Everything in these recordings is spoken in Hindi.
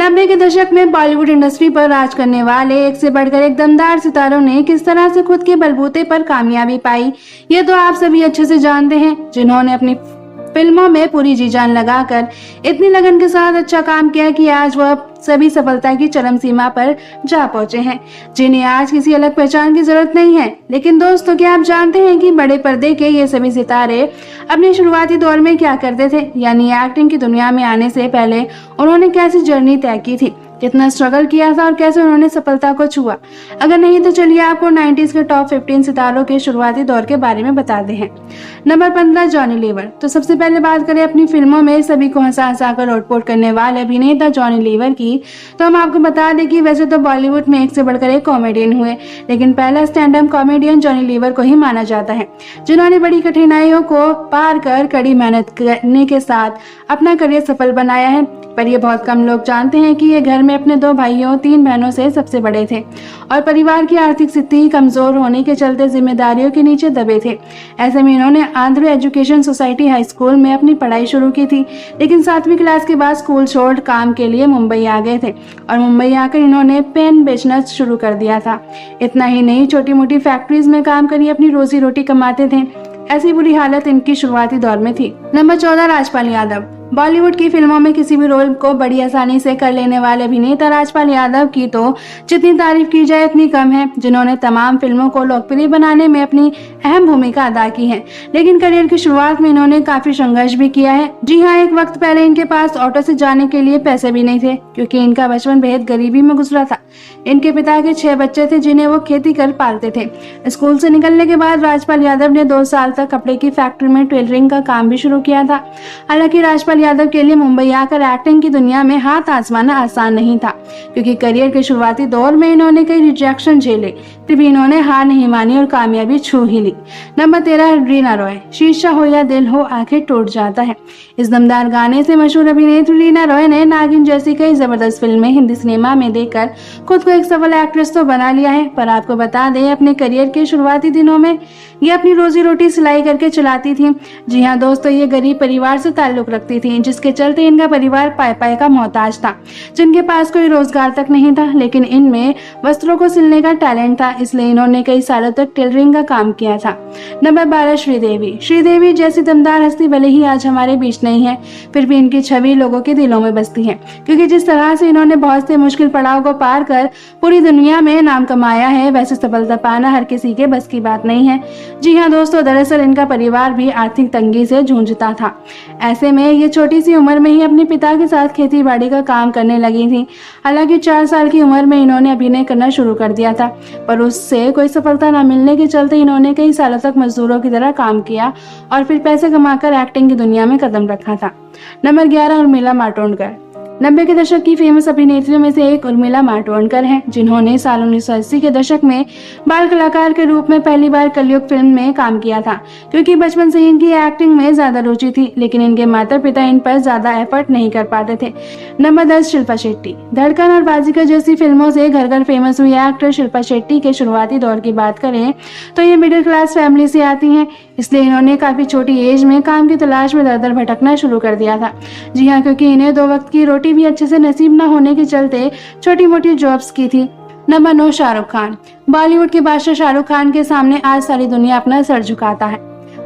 90 के दशक में बॉलीवुड इंडस्ट्री पर राज करने वाले एक से बढ़कर एक दमदार सितारों ने किस तरह से खुद के बलबूते पर कामयाबी पाई, ये तो आप सभी अच्छे से जानते हैं। जिन्होंने अपनी फिल्मों में पूरी जी जान लगाकर इतनी लगन के साथ अच्छा काम किया कि आज वह सभी सफलता की चरम सीमा पर जा पहुंचे हैं, जिन्हें आज किसी अलग पहचान की जरूरत नहीं है। लेकिन दोस्तों, क्या आप जानते हैं कि बड़े पर्दे के ये सभी सितारे अपने शुरुआती दौर में क्या करते थे, यानी एक्टिंग की दुनिया में आने से पहले उन्होंने कैसी जर्नी तय की थी, कितना स्ट्रगल किया था और कैसे उन्होंने सफलता को छुआ। अगर नहीं तो चलिए आपको 90s के टॉप 15 सितारों के शुरुआती दौर के बारे में बताते हैं। नंबर 15, जॉनी लीवर। तो सबसे पहले बात करें अपनी फिल्मों में सभी को हंसा हंसा कर लोटपोट करने वाले अभिनेता जॉनी लीवर की, तो हम आपको बता दें कि वैसे तो बॉलीवुड में एक से बढ़कर एक कॉमेडियन हुए, लेकिन पहला stand up comedian Johnny Lever को ही माना जाता है, जिन्होंने बड़ी कठिनाइयों को पार कर कड़ी मेहनत करने के साथ अपना करियर सफल बनाया है। पर ये बहुत कम लोग जानते हैं कि ये घर में अपने 2 भाइयों 3 बहनों से सबसे बड़े थे और परिवार की आर्थिक स्थिति कमजोर होने के चलते जिम्मेदारियों के नीचे दबे थे। ऐसे में इन्होंने Andhra education society high school में अपनी पढ़ाई शुरू की थी, लेकिन 7वीं क्लास के बाद स्कूल छोड़ काम के लिए मुंबई आ गए थे और मुंबई आकर इन्होंने पेन बेचना शुरू कर दिया था। इतना ही नहीं, छोटी मोटी फैक्ट्रीज में काम कर अपनी रोजी रोटी कमाते थे। ऐसी बुरी हालत इनकी शुरुआती दौर में थी। नंबर 14, राजपाल यादव। बॉलीवुड की फिल्मों में किसी भी रोल को बड़ी आसानी से कर लेने वाले अभिनेता राजपाल यादव की तो जितनी तारीफ की जाए उतनी कम है, जिन्होंने तमाम फिल्मों को लोकप्रिय बनाने में अपनी अहम भूमिका अदा की है। लेकिन करियर की शुरुआत में इन्होंने काफी संघर्ष भी किया है। जी हाँ, एक वक्त पहले इनके पास ऑटो से जाने के लिए पैसे भी नहीं थे, क्योंकि इनका बचपन बेहद गरीबी में गुजरा था। इनके पिता के 6 बच्चे थे, जिन्हें वो खेती कर पालते थे। स्कूल से निकलने के बाद राजपाल यादव ने 2 साल तक कपड़े की फैक्ट्री में टेलरिंग का काम भी शुरू किया था। हालांकि राजपाल यादव के लिए मुंबई आकर एक्टिंग की दुनिया में हाथ आजमाना आसान नहीं था, क्योंकि करियर के शुरुआती दौर में इन्होंने कई रिजेक्शन झेले, फिर भी इन्होंने हार नहीं मानी और कामयाबी छू ही ली। नंबर 13, रीना रॉय। शीशा हो या दिल हो, आखिर टूट जाता है। इस दमदार गाने से मशहूर अभिनेत्री रीना रॉय ने नागिन जैसी कई जबरदस्त फिल्में हिंदी सिनेमा में देकर खुद को एक सफल एक्ट्रेस तो बना लिया है। पर आपको बता दें, अपने करियर के शुरुआती दिनों में ये अपनी रोजी रोटी सिलाई करके चलाती थी। जी हाँ दोस्तों, ये गरीब परिवार से ताल्लुक रखती थी, जिसके चलते इनका परिवार पाए पाए का मोहताज था, जिनके पास कोई रोजगार तक नहीं था। लेकिन इनमें वस्त्रों को सिलने का टैलेंट था, इसलिए इन्होंने कई सालों तक टेलरिंग का काम किया था। नंबर 12, श्रीदेवी। श्रीदेवी जैसी दमदार हस्ती भले ही आज हमारे बीच नहीं है, फिर भी इनकी छवि लोगों के दिलों में बसती है, क्योंकि जिस तरह से इन्होंने बहुत से मुश्किल पड़ाव को पार कर पूरी दुनिया में नाम कमाया है, वैसे सफलता पाना हर किसी के बस की बात नहीं है। जी हाँ दोस्तों, दरअसल इनका परिवार भी आर्थिक तंगी से जूझता था। ऐसे में ये छोटी सी उम्र में ही अपने पिता के साथ खेती बाड़ी का काम करने लगी थी। हालांकि 4 साल की उम्र में इन्होंने अभिनय करना शुरू कर दिया था, पर उससे कोई सफलता न मिलने के चलते इन्होंने कई सालों तक मजदूरों की तरह काम किया और फिर पैसे कमाकर एक्टिंग की दुनिया में कदम रखा था। नंबर 11, उर्मिला मातोंडकर। 90 के दशक की फेमस अभिनेत्रियों में से एक उर्मिला मातोंडकर हैं, जिन्होंने साल 1980 के दशक में बाल कलाकार के रूप में पहली बार कलयुग फिल्म में काम किया था। क्योंकि बचपन से इनकी एक्टिंग में ज्यादा रुचि थी, लेकिन इनके माता पिता इन पर ज्यादा एफर्ट नहीं कर पाते थे। नंबर 10, शिल्पा शेट्टी। धड़कन और बाजीगर जैसी फिल्मों से घर घर फेमस हुई एक्टर शिल्पा शेट्टी के शुरुआती दौर की बात करें तो ये मिडिल क्लास फैमिली से आती हैं, इसलिए इन्होंने काफी छोटी एज में काम की तलाश में दर दर भटकना शुरू कर दिया था। जी हाँ, क्योंकि इन्हें 2 वक्त की रोटी भी अच्छे से नसीब न होने के चलते छोटी मोटी जॉब्स की थी। नंबर 9, शाहरुख खान। बॉलीवुड के बादशाह शाहरुख खान के सामने आज सारी दुनिया अपना सर झुकाता है।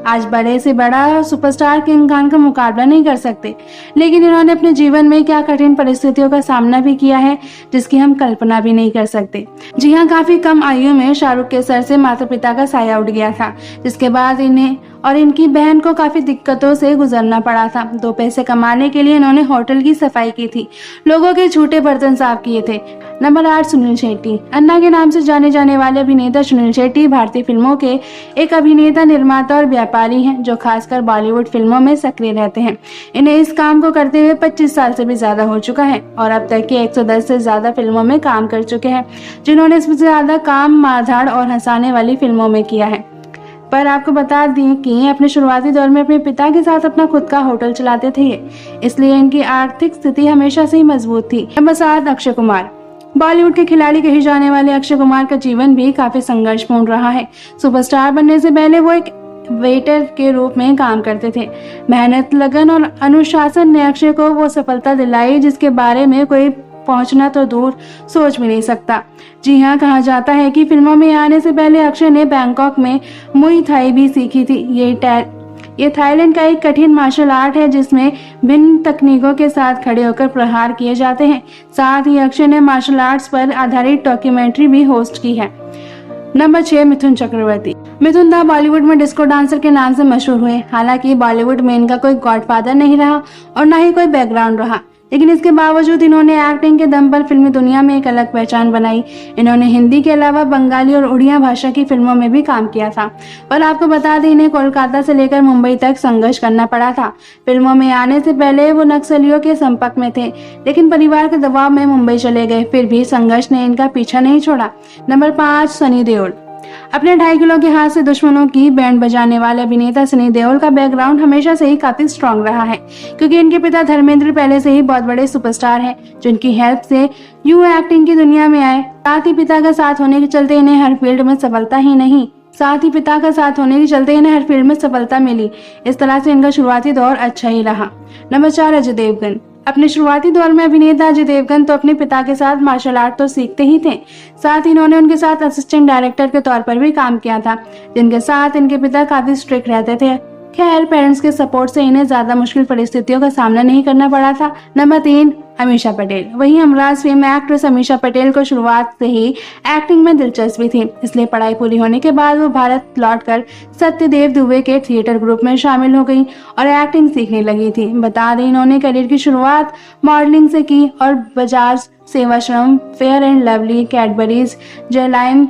आज बड़े से बड़ा सुपरस्टार किंग खान का मुकाबला नहीं कर सकते, लेकिन इन्होंने अपने जीवन में क्या कठिन परिस्थितियों का सामना भी किया है, जिसकी हम कल्पना भी नहीं कर सकते। जी हाँ, काफी कम आयु में शाहरुख के सर से माता पिता का साया उठ गया था, जिसके बाद इन्हें और इनकी बहन को काफी दिक्कतों से गुजरना पड़ा था। 2 पैसे कमाने के लिए इन्होंने होटल की सफाई की थी, लोगों के झूठे बर्तन साफ किए थे। नंबर 8, सुनील शेट्टी। अन्ना के नाम से जाने जाने वाले अभिनेता सुनील शेट्टी भारतीय फिल्मों के एक अभिनेता, निर्माता और व्यापारी हैं, जो खासकर बॉलीवुड फिल्मों में सक्रिय रहते हैं। इन्हें इस काम को करते हुए 25 साल से भी ज्यादा हो चुका है और अब तक के 110 से ज्यादा फिल्मों में काम कर चुके हैं, जिन्होंने इसमें ज्यादा काम मारधाड़ और हंसाने वाली फिल्मों में किया है। पर आपको बता दें कि अपने शुरुआती दौर में अपने पिता के साथ अपना खुद का होटल चलाते थे, इसलिए इनकी आर्थिक स्थिति हमेशा से ही मजबूत थी। नंबर 7, अक्षय कुमार। बॉलीवुड के खिलाड़ी कहे जाने वाले अक्षय कुमार का जीवन भी काफी संघर्षपूर्ण रहा है। सुपरस्टार बनने से पहले वो एक वेटर के रूप में काम करते थे। मेहनत, लगन और अनुशासन ने अक्षय को वो सफलता दिलाई जिसके बारे में कोई पहुंचना तो दूर सोच भी नहीं सकता। जी हाँ, कहा जाता है कि फिल्मों में आने से पहले अक्षय ने बैंकॉक में मुई थाई भी सीखी थी। ये थाईलैंड का एक कठिन मार्शल आर्ट है जिसमें भिन्न तकनीकों के साथ खड़े होकर प्रहार किए जाते हैं। साथ ही अक्षय ने मार्शल आर्ट्स पर आधारित डॉक्यूमेंट्री भी होस्ट की है। नंबर 6, मिथुन चक्रवर्ती। मिथुन दा बॉलीवुड में डिस्को डांसर के नाम से मशहूर हुए। हालांकि बॉलीवुड में इनका कोई गॉडफादर नहीं रहा और न ही कोई बैकग्राउंड रहा, लेकिन इसके बावजूद इन्होंने एक्टिंग के दम पर फिल्मी दुनिया में एक अलग पहचान बनाई। इन्होंने हिंदी के अलावा बंगाली और उड़िया भाषा की फिल्मों में भी काम किया था। पर आपको बता दें, इन्हें कोलकाता से लेकर मुंबई तक संघर्ष करना पड़ा था। फिल्मों में आने से पहले वो नक्सलियों के संपर्क में थे, लेकिन परिवार के दबाव में मुंबई चले गए। फिर भी संघर्ष ने इनका पीछा नहीं छोड़ा। नंबर 5, सनी देओल। अपने 2.5 किलो के हाथ से दुश्मनों की बैंड बजाने वाले अभिनेता सनी देओल का बैकग्राउंड हमेशा से ही काफी स्ट्रांग रहा है, क्योंकि इनके पिता धर्मेंद्र पहले से ही बहुत बड़े सुपरस्टार हैं, जिनकी हेल्प से यू एक्टिंग की दुनिया में आए। साथ ही पिता का साथ होने के चलते इन्हें हर फील्ड में सफलता मिली। इस तरह से इनका शुरुआती दौर अच्छा ही रहा। नंबर 4, अजय देवगन। अपने शुरुआती दौर में अभिनेता अजय देवगन तो अपने पिता के साथ मार्शल आर्ट तो सीखते ही थे, साथ ही इन्होंने उनके साथ असिस्टेंट डायरेक्टर के तौर पर भी काम किया था, जिनके साथ इनके पिता काफी स्ट्रिक्ट रहते थे। खैर, पेरेंट्स के सपोर्ट से इन्हें ज्यादा मुश्किल परिस्थितियों का सामना नहीं करना पड़ा था। नंबर 3, अमीषा पटेल। वही हमराज फेम एक्ट्रेस अमीषा पटेल को शुरुआत से ही एक्टिंग में दिलचस्पी थी, इसलिए पढ़ाई पूरी होने के बाद वो भारत लौटकर सत्यदेव दुबे के थिएटर ग्रुप में शामिल हो गई और एक्टिंग सीखने लगी थी। बता दें, इन्होंने करियर की शुरुआत मॉडलिंग से की और Bajaj Sevashram, Fair and Lovely, Cadbury's, जेलाइम,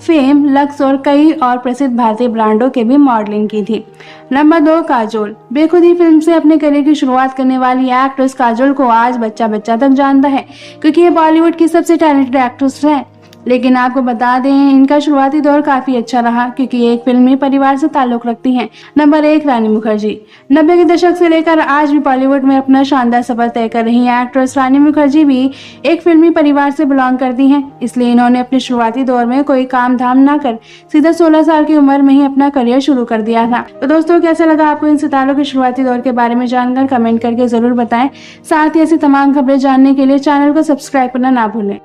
फेम, लक्स और कई और प्रसिद्ध भारतीय ब्रांडों के भी मॉडलिंग की थी। नंबर 2, काजोल। बेखुदी फिल्म से अपने करियर की शुरुआत करने वाली एक्ट्रेस काजोल को आज बच्चा तक जानता है, क्योंकि ये बॉलीवुड की सबसे टैलेंटेड एक्ट्रेस है। लेकिन आपको बता दें, इनका शुरुआती दौर काफी अच्छा रहा, क्योंकि एक फिल्मी परिवार से ताल्लुक रखती हैं। नंबर 1, रानी मुखर्जी। 90 के दशक से लेकर आज भी बॉलीवुड में अपना शानदार सफर तय कर रही एक्ट्रेस रानी मुखर्जी भी एक फिल्मी परिवार से बिलोंग करती हैं। इसलिए इन्होंने अपने शुरुआती दौर में कोई काम धाम ना कर सीधा 16 साल की उम्र में ही अपना करियर शुरू कर दिया था। तो दोस्तों, कैसा लगा आपको इन सितारों के शुरुआती दौर के बारे में जानकर? कमेंट करके जरूर बताएं। साथ ही ऐसी तमाम खबरें जानने के लिए चैनल को सब्सक्राइब करना ना भूलें।